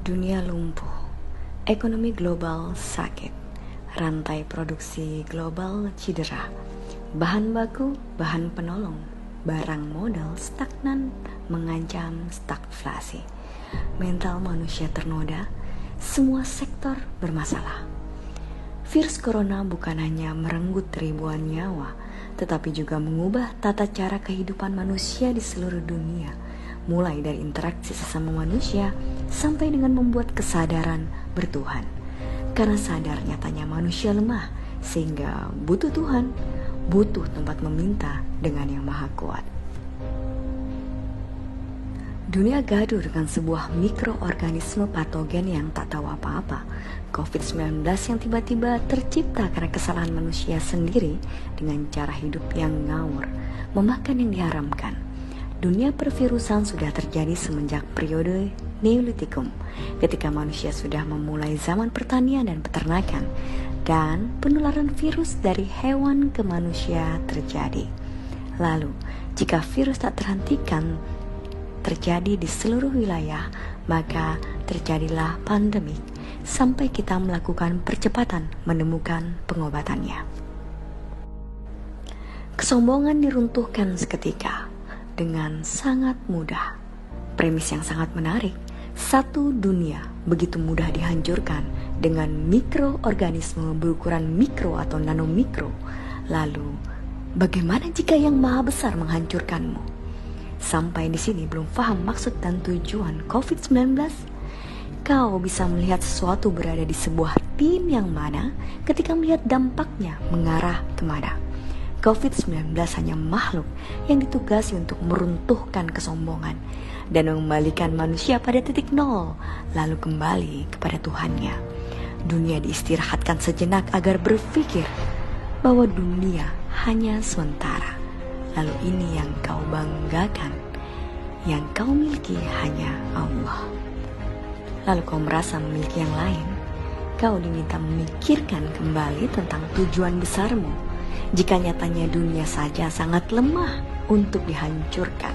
Dunia lumpuh, ekonomi global sakit, rantai produksi global cedera, bahan baku, bahan penolong, barang modal stagnan mengancam stagflasi, mental manusia ternoda, semua sektor bermasalah. Virus corona bukan hanya merenggut ribuan nyawa, tetapi juga mengubah tata cara kehidupan manusia di seluruh dunia, mulai dari interaksi sesama manusia sampai dengan membuat kesadaran bertuhan. Karena sadar nyatanya manusia lemah, sehingga butuh Tuhan, butuh tempat meminta dengan yang maha kuat. Dunia gaduh dengan sebuah mikroorganisme patogen yang tak tahu apa-apa, COVID-19 yang tiba-tiba tercipta karena kesalahan manusia sendiri dengan cara hidup yang ngawur, memakan yang diharamkan. Dunia pervirusan sudah terjadi semenjak periode Neolitikum, ketika manusia sudah memulai zaman pertanian dan peternakan, dan penularan virus dari hewan ke manusia terjadi. Lalu, jika virus tak terhentikan terjadi di seluruh wilayah, maka terjadilah pandemik, sampai kita melakukan percepatan menemukan pengobatannya. Kesombongan diruntuhkan seketika dengan sangat mudah. Premis yang sangat menarik, satu dunia begitu mudah dihancurkan dengan mikroorganisme berukuran mikro atau nanomikro. Lalu, bagaimana jika yang maha besar menghancurkanmu? Sampai di sini belum paham maksud dan tujuan COVID-19? Kau bisa melihat sesuatu berada di sebuah tim yang mana ketika melihat dampaknya mengarah kemana. COVID-19 hanya makhluk yang ditugasi untuk meruntuhkan kesombongan dan mengembalikan manusia pada titik nol, lalu kembali kepada Tuhannya. Dunia diistirahatkan sejenak agar berpikir bahwa dunia hanya sementara. Lalu ini yang kau banggakan, yang kau miliki hanya Allah. Lalu kau merasa memiliki yang lain, kau diminta memikirkan kembali tentang tujuan besarmu. Jika nyatanya dunia saja sangat lemah untuk dihancurkan,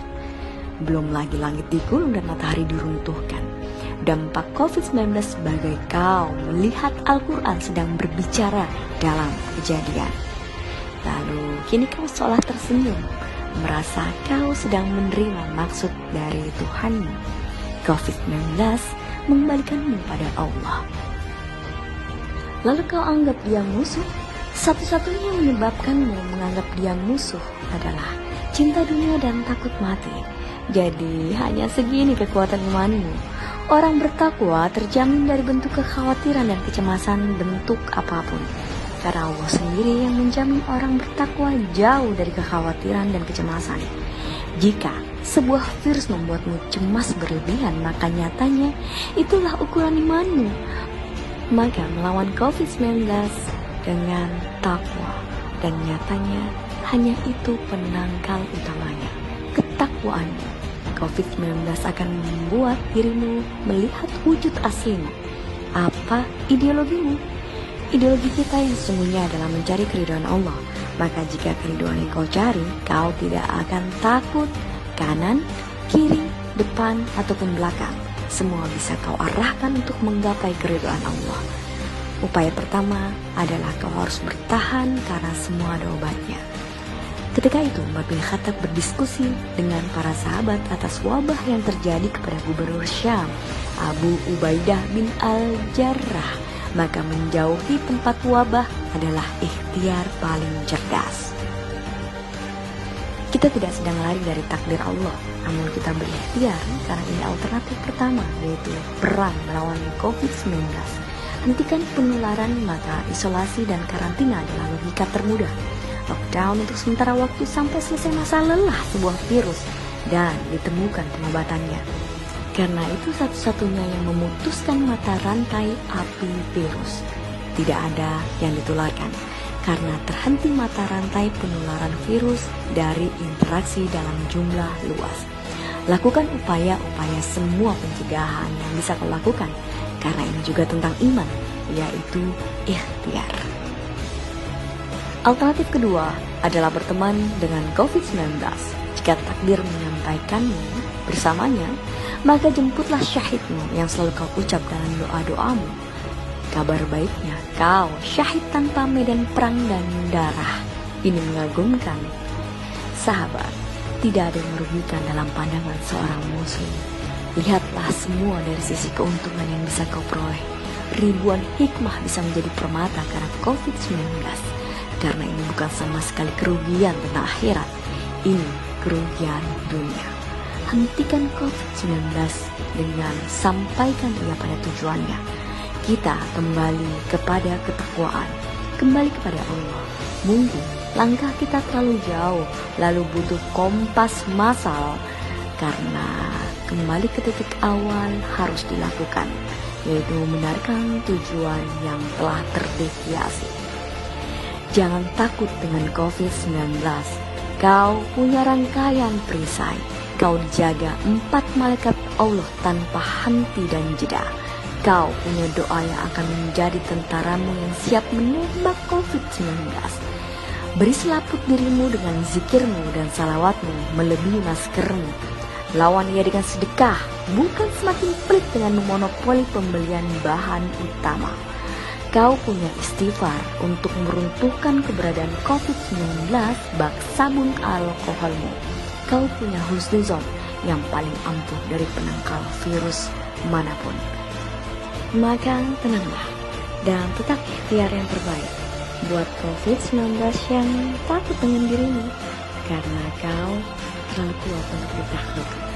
belum lagi langit digulung dan matahari diruntuhkan. Dampak COVID-19 sebagai kau melihat Al-Quran sedang berbicara dalam kejadian. Lalu kini kau seolah tersenyum, merasa kau sedang menerima maksud dari Tuhanmu. COVID-19 mengembalikanmu pada Allah. Lalu kau anggap dia musuh. Satu-satunya yang menyebabkanmu menganggap dia musuh adalah cinta dunia dan takut mati. Jadi hanya segini kekuatan imanmu. Orang bertakwa terjamin dari bentuk kekhawatiran dan kecemasan bentuk apapun. Karena Allah sendiri yang menjamin orang bertakwa jauh dari kekhawatiran dan kecemasan. Jika sebuah virus membuatmu cemas berlebihan, maka nyatanya itulah ukuran imanmu. Maka melawan COVID-19 dengan takwa, dan nyatanya hanya itu penangkal utamanya, ketakwaanmu. COVID-19 akan membuat dirimu melihat wujud aslimu. Apa ideologimu? Ideologi kita yang sesungguhnya adalah mencari keridhaan Allah. Maka jika keridhaan yang kau cari, kau tidak akan takut kanan, kiri, depan, ataupun belakang. Semua bisa kau arahkan untuk menggapai keridhaan Allah. Upaya pertama adalah kau harus bertahan karena semua ada obatnya. Ketika itu Umar bin Khattab berdiskusi dengan para sahabat atas wabah yang terjadi kepada gubernur Syam, Abu Ubaidah bin Al-Jarrah. Maka menjauhi tempat wabah adalah ikhtiar paling cerdas. Kita tidak sedang lari dari takdir Allah, namun kita berikhtiar karena ini alternatif pertama, yaitu perang melawan COVID-19. Hentikan penularan, maka isolasi dan karantina adalah logika termudah. Lockdown untuk sementara waktu sampai selesai masa lelah sebuah virus dan ditemukan pengobatannya. Karena itu satu-satunya yang memutuskan mata rantai api virus. Tidak ada yang ditularkan, karena terhenti mata rantai penularan virus dari interaksi dalam jumlah luas. Lakukan upaya-upaya semua pencegahan yang bisa kau lakukan, karena ini juga tentang iman, yaitu ikhtiar. Alternatif kedua adalah berteman dengan COVID-19. Jika takdir menyampaikanmu bersamanya, maka jemputlah syahidmu yang selalu kau ucap dalam doa-doamu. Kabar baiknya, kau syahid tanpa medan perang dan darah. Ini mengagumkan. Sahabat, tidak ada yang merugikan dalam pandangan seorang muslim. Lihatlah semua dari sisi keuntungan yang bisa kau peroleh. Ribuan hikmah bisa menjadi permata karena COVID-19. Karena ini bukan sama sekali kerugian tentang akhirat. Ini kerugian dunia. Hentikan COVID-19 dengan sampaikan ia pada tujuannya. Kita kembali kepada ketakwaan, kembali kepada Allah. Mungkin langkah kita terlalu jauh, lalu butuh kompas massal, karena kembali ke titik awal harus dilakukan, yaitu membenarkan tujuan yang telah terdeviasi. Jangan takut dengan COVID-19. Kau punya rangkaian perisai. Kau dijaga 4 malaikat Allah tanpa henti dan jeda. Kau punya doa yang akan menjadi tentaramu yang siap menembak COVID-19. Beri selaput dirimu dengan zikirmu dan salawatmu melebihi maskermu. Lawan ia dengan sedekah, bukan semakin pelit dengan memonopoli pembelian bahan utama. Kau punya istighfar untuk meruntuhkan keberadaan COVID-19 bak sabun alkoholmu. Kau punya husnuzon yang paling ampuh dari penangkal virus manapun. Maka tenanglah dan tetap ikhtiar yang terbaik buat COVID-19 yang takut dengan dirimu, karena kau terlalu kuat untuk ditaklukkan.